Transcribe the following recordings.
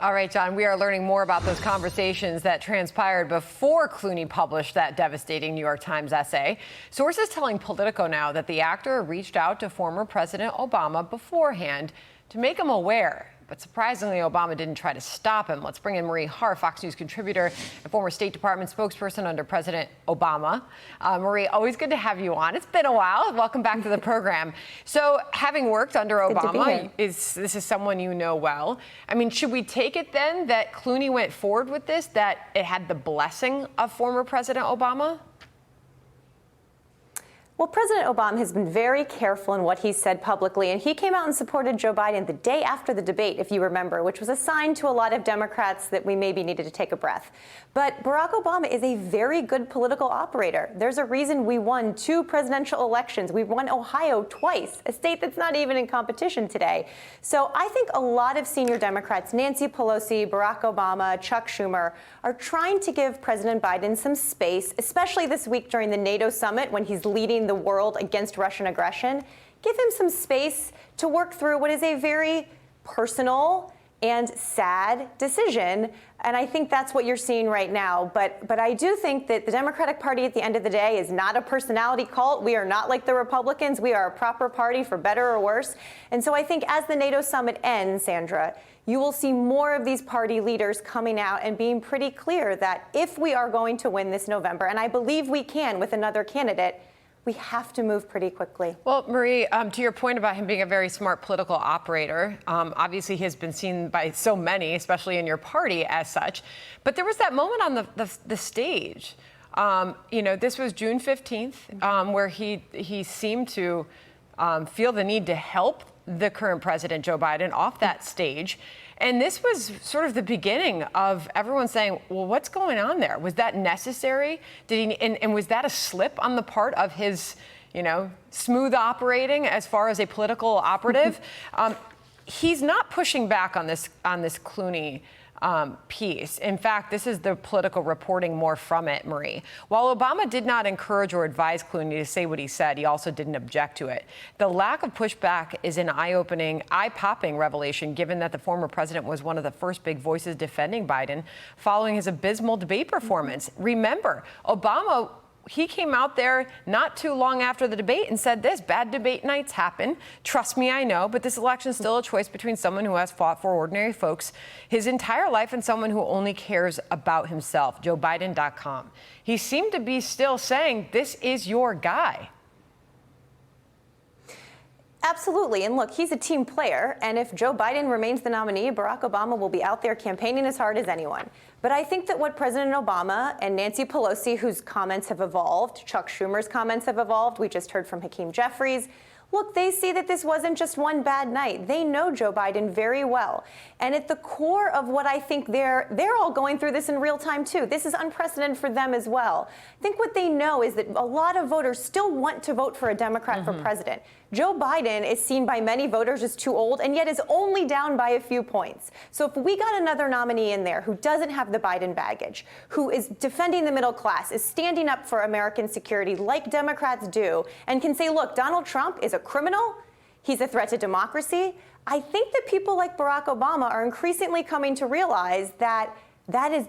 All right, John, we are learning more about those conversations that transpired before Clooney published that devastating New York Times essay. Sources telling Politico now that the actor reached out to former President Obama beforehand to make him aware. But surprisingly, Obama didn't try to stop him. Let's bring in Marie Harf, Fox News contributor and former State Department spokesperson under President Obama. Marie, always good to have you on. It's been a while. Welcome back to the program. So having worked under Obama, this is someone you know well. I mean, should we take it then that Clooney went forward with this, that it had the blessing of former President Obama? Well, President Obama has been very careful in what he said publicly, and he came out and supported Joe Biden the day after the debate, if you remember, which was a sign to a lot of Democrats that we maybe needed to take a breath. But Barack Obama is a very good political operator. There's a reason we won 2 presidential elections. We won Ohio twice, a state that's not even in competition today. So I think a lot of senior Democrats, Nancy Pelosi, Barack Obama, Chuck Schumer, are trying to give President Biden some space, especially this week during the NATO summit when he's leading the world against Russian aggression. Give him some space to work through what is a very personal and sad decision. And I think that's what you're seeing right now. But I do think that the Democratic Party at the end of the day is not a personality cult. We are not like the Republicans. We are a proper party, for better or worse. And so I think as the NATO summit ends, Sandra, you will see more of these party leaders coming out and being pretty clear that if we are going to win this November, and I believe we can with another candidate, we have to move pretty quickly. Well, Marie, to your point about him being a very smart political operator, obviously he has been seen by so many, especially in your party, as such. But there was that moment on the stage. This was June 15th, where he seemed to feel the need to help the current president, Joe Biden, off that stage. And this was sort of the beginning of everyone saying, well, what's going on there? Was that necessary? And was that a slip on the part of his, smooth operating as far as a political operative? He's not pushing back on this Clooney piece. In fact, this is the political reporting more from it, Marie. While Obama did not encourage or advise Clooney to say what he said, he also didn't object to it. The lack of pushback is an eye-opening, eye-popping revelation, given that the former president was one of the first big voices defending Biden following his abysmal debate performance. Remember, Obama, he came out there not too long after the debate and said this: bad debate nights happen. Trust me, I know. But this election is still a choice between someone who has fought for ordinary folks his entire life and someone who only cares about himself. JoeBiden.com. He seemed to be still saying, this is your guy. Absolutely. And look, he's a team player. And if Joe Biden remains the nominee, Barack Obama will be out there campaigning as hard as anyone. But I think that what President Obama and Nancy Pelosi, whose comments have evolved, Chuck Schumer's comments have evolved. We just heard from Hakeem Jeffries. Look, they see that this wasn't just one bad night. They know Joe Biden very well. And at the core of what I think they're all going through this in real time, too. This is unprecedented for them as well. I think what they know is that a lot of voters still want to vote for a Democrat for president. Joe Biden is seen by many voters as too old and yet is only down by a few points. So if we got another nominee in there who doesn't have the Biden baggage, who is defending the middle class, is standing up for American security like Democrats do, and can say, look, Donald Trump is a criminal, he's a threat to democracy, I think that people like Barack Obama are increasingly coming to realize that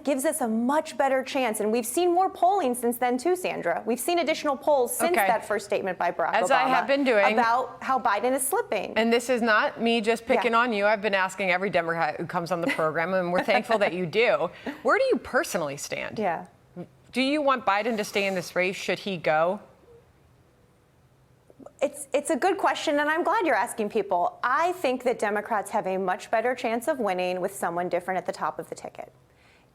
gives us a much better chance. And we've seen more polling since then, too, Sandra. We've seen additional polls since that first statement by Barack Obama. As I have been doing. About how Biden is slipping. And this is not me just picking on you. I've been asking every Democrat who comes on the program, and we're thankful that you do. Where do you personally stand? Yeah. Do you want Biden to stay in this race? Should he go? It's a good question, and I'm glad you're asking people. I think that Democrats have a much better chance of winning with someone different at the top of the ticket.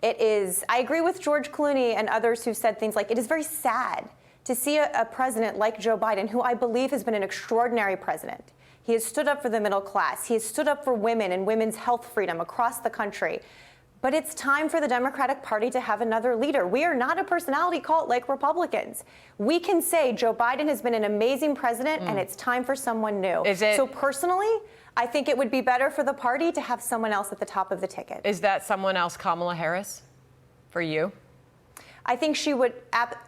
I agree with George Clooney and others who've said things like, it is very sad to see a president like Joe Biden, who I believe has been an extraordinary president. He has stood up for the middle class. He has stood up for women and women's health freedom across the country. But it's time for the Democratic Party to have another leader. We are not a personality cult like Republicans. We can say Joe Biden has been an amazing president, and it's time for someone new. So personally, I think it would be better for the party to have someone else at the top of the ticket. Is that someone else Kamala Harris for you? I think she would,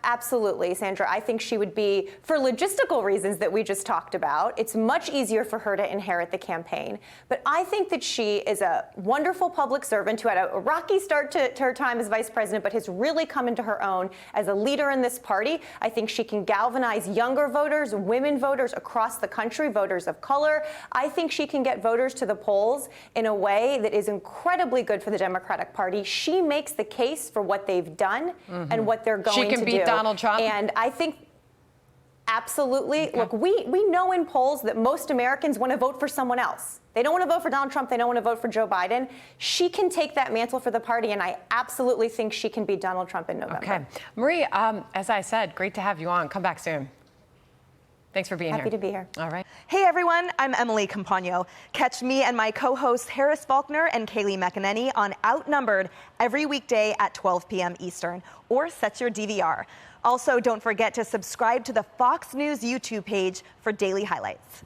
absolutely, Sandra. I think she would be, for logistical reasons that we just talked about, it's much easier for her to inherit the campaign. But I think that she is a wonderful public servant who had a rocky start to her time as vice president, but has really come into her own as a leader in this party. I think she can galvanize younger voters, women voters across the country, voters of color. I think she can get voters to the polls in a way that is incredibly good for the Democratic Party. She makes the case for what they've done and what they're going to do. She can beat Donald Trump? And I think absolutely. Okay. Look, we know in polls that most Americans want to vote for someone else. They don't want to vote for Donald Trump. They don't want to vote for Joe Biden. She can take that mantle for the party, and I absolutely think she can beat Donald Trump in November. Okay. Marie, as I said, great to have you on. Come back soon. Thanks for being here. Happy to be here. All right. Hey, everyone. I'm Emily Campagno. Catch me and my co-hosts Harris Faulkner and Kaylee McEnany on Outnumbered every weekday at 12 p.m. Eastern, or set your DVR. Also, don't forget to subscribe to the Fox News YouTube page for daily highlights.